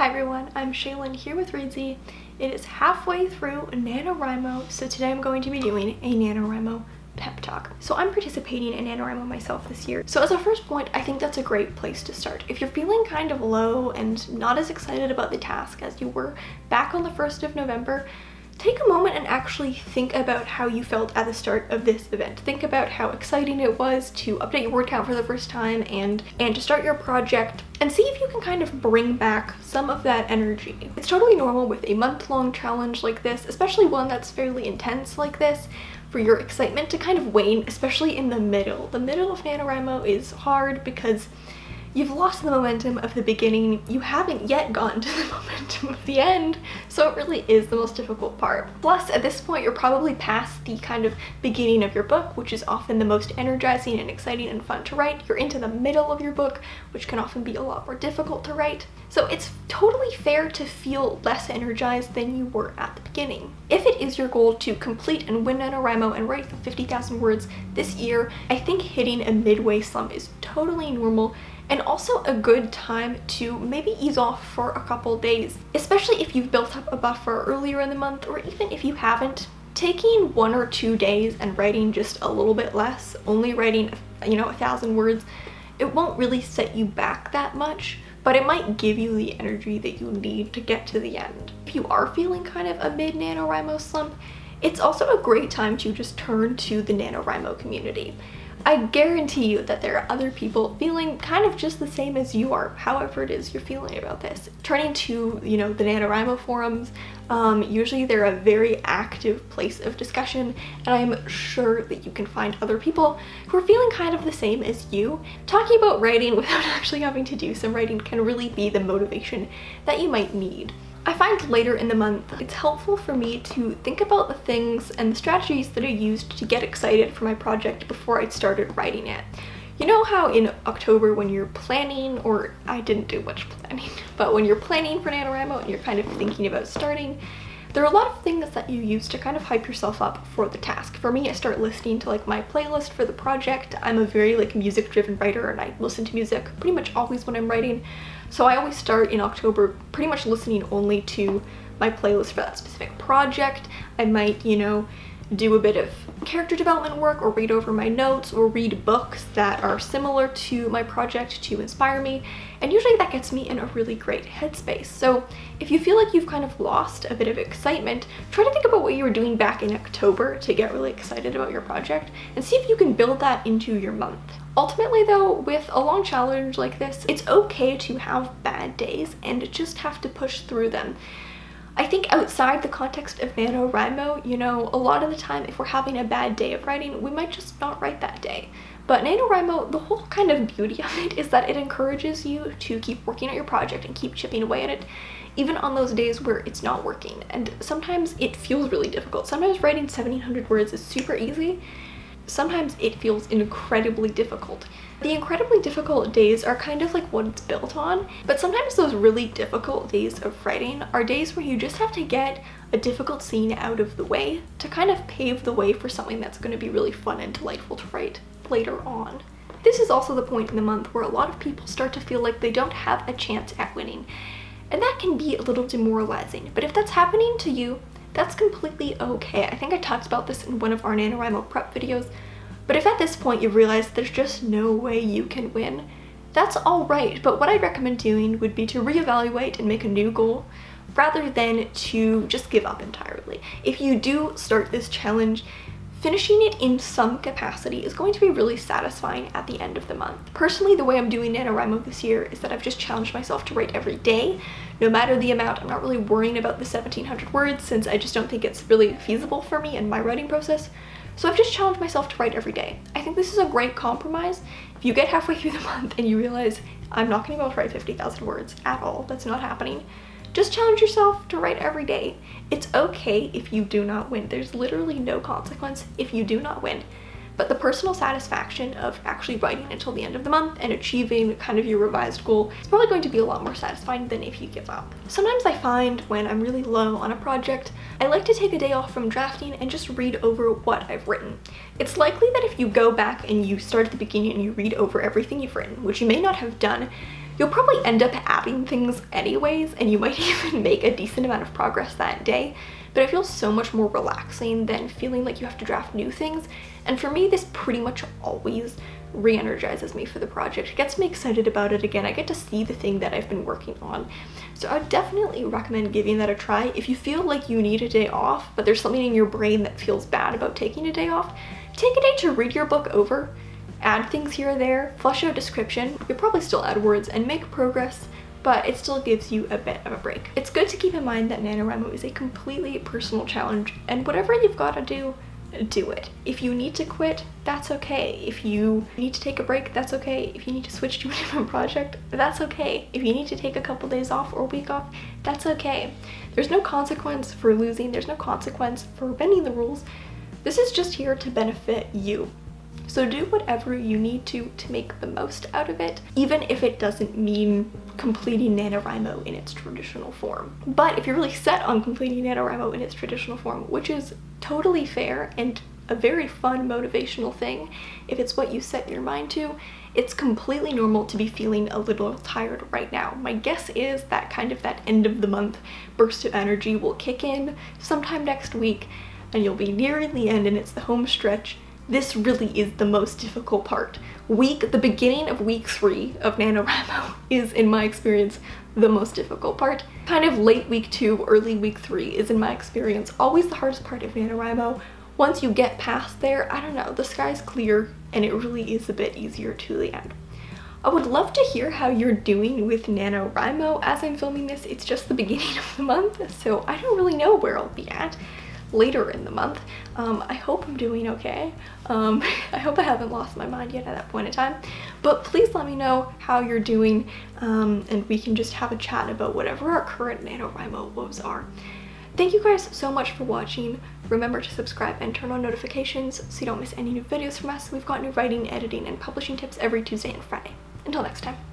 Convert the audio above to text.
Hi everyone, I'm Shaylin here with Reedsy. It is halfway through NaNoWriMo, so today I'm going to be doing a NaNoWriMo pep talk. So I'm participating in NaNoWriMo myself this year. So as a first point, I think that's a great place to start. If you're feeling kind of low and not as excited about the task as you were back on the 1st of November, take a moment and actually think about how you felt at the start of this event. Think about how exciting it was to update your word count for the first time and to start your project, and see if you can kind of bring back some of that energy. It's totally normal with a month-long challenge like this, especially one that's fairly intense like this, for your excitement to kind of wane, especially in the middle. The middle of NaNoWriMo is hard because you've lost the momentum of the beginning, you haven't yet gotten to the momentum of the end, so it really is the most difficult part. Plus, at this point, you're probably past the kind of beginning of your book, which is often the most energizing and exciting and fun to write. You're into the middle of your book, which can often be a lot more difficult to write. So it's totally fair to feel less energized than you were at the beginning. If it is your goal to complete and win NaNoWriMo and write the 50,000 words this year, I think hitting a midway slump is totally normal, and also a good time to maybe ease off for a couple days, especially if you've built up a buffer earlier in the month, or even if you haven't. Taking 1 or 2 days and writing just a little bit less, only writing 1,000 words, it won't really set you back that much, but it might give you the energy that you need to get to the end. If you are feeling kind of a mid NaNoWriMo slump, it's also a great time to just turn to the NaNoWriMo community. I guarantee you that there are other people feeling kind of just the same as you are, however it is you're feeling about this. Turning to, the NaNoWriMo forums, usually they're a very active place of discussion, and I'm sure that you can find other people who are feeling kind of the same as you. Talking about writing without actually having to do some writing can really be the motivation that you might need. I find later in the month, it's helpful for me to think about the things and the strategies that I used to get excited for my project before I started writing it. You know how in October when you're planning, or I didn't do much planning, but when you're planning for NaNoWriMo and you're kind of thinking about starting, there are a lot of things that you use to kind of hype yourself up for the task. For me, I start listening to my playlist for the project. I'm a very music driven writer, and I listen to music pretty much always when I'm writing. So I always start in October pretty much listening only to my playlist for that specific project. I might, do a bit of character development work, or read over my notes, or read books that are similar to my project to inspire me, and usually that gets me in a really great headspace. So if you feel like you've kind of lost a bit of excitement, try to think about what you were doing back in October to get really excited about your project, and see if you can build that into your month. Ultimately though, with a long challenge like this, it's okay to have bad days and just have to push through them. I think outside the context of NaNoWriMo, a lot of the time if we're having a bad day of writing, we might just not write that day. But NaNoWriMo, the whole kind of beauty of it is that it encourages you to keep working at your project and keep chipping away at it, even on those days where it's not working. And sometimes it feels really difficult. Sometimes writing 1,700 words is super easy. Sometimes it feels incredibly difficult. The incredibly difficult days are kind of what it's built on, but sometimes those really difficult days of writing are days where you just have to get a difficult scene out of the way to kind of pave the way for something that's going to be really fun and delightful to write later on. This is also the point in the month where a lot of people start to feel like they don't have a chance at winning, and that can be a little demoralizing. But if that's happening to you, that's completely okay. I think I talked about this in one of our NaNoWriMo prep videos, but if at this point you realize there's just no way you can win, that's all right. But what I'd recommend doing would be to reevaluate and make a new goal, rather than to just give up entirely. If you do start this challenge, finishing it in some capacity is going to be really satisfying at the end of the month. Personally, the way I'm doing NaNoWriMo this year is that I've just challenged myself to write every day, no matter the amount. I'm not really worrying about the 1,700 words, since I just don't think it's really feasible for me in my writing process. So I've just challenged myself to write every day. I think this is a great compromise. If you get halfway through the month and you realize, I'm not going to be able to write 50,000 words at all, that's not happening, just challenge yourself to write every day. It's okay if you do not win. There's literally no consequence if you do not win. But the personal satisfaction of actually writing until the end of the month and achieving kind of your revised goal is probably going to be a lot more satisfying than if you give up. Sometimes I find when I'm really low on a project, I like to take a day off from drafting and just read over what I've written. It's likely that if you go back and you start at the beginning and you read over everything you've written, which you may not have done, You'll probably end up adding things anyways, and you might even make a decent amount of progress that day, but it feels so much more relaxing than feeling like you have to draft new things. And for me, this pretty much always re-energizes me for the project. It gets me excited about it again. I get to see the thing that I've been working on. So I would definitely recommend giving that a try. If you feel like you need a day off, but there's something in your brain that feels bad about taking a day off, take a day to read your book over, add things here or there, flush out a description. You'll probably still add words and make progress, but it still gives you a bit of a break. It's good to keep in mind that NaNoWriMo is a completely personal challenge, and whatever you've got to do it. If you need to quit, that's okay. If you need to take a break, that's okay. If you need to switch to a different project, that's okay. If you need to take a couple days off or a week off, that's okay. There's no consequence for losing. There's no consequence for bending the rules. This is just here to benefit you. So do whatever you need to make the most out of it, even if it doesn't mean completing NaNoWriMo in its traditional form. But if you're really set on completing NaNoWriMo in its traditional form, which is totally fair and a very fun motivational thing, if it's what you set your mind to, it's completely normal to be feeling a little tired right now. My guess is that that end of the month burst of energy will kick in sometime next week, and you'll be nearing the end and it's the home stretch. This really is the most difficult part. The beginning of week 3 of NaNoWriMo is, in my experience, the most difficult part. Kind of late week 2, early week 3 is, in my experience, always the hardest part of NaNoWriMo. Once you get past there, I don't know, the sky's clear and it really is a bit easier to the end. I would love to hear how you're doing with NaNoWriMo. As I'm filming this, it's just the beginning of the month, so I don't really know where I'll be at later in the month. I hope I'm doing okay. I hope I haven't lost my mind yet at that point in time, but please let me know how you're doing, and we can just have a chat about whatever our current NaNoWriMo woes are. Thank you guys so much for watching. Remember to subscribe and turn on notifications so you don't miss any new videos from us. We've got new writing, editing, and publishing tips every Tuesday and Friday. Until next time.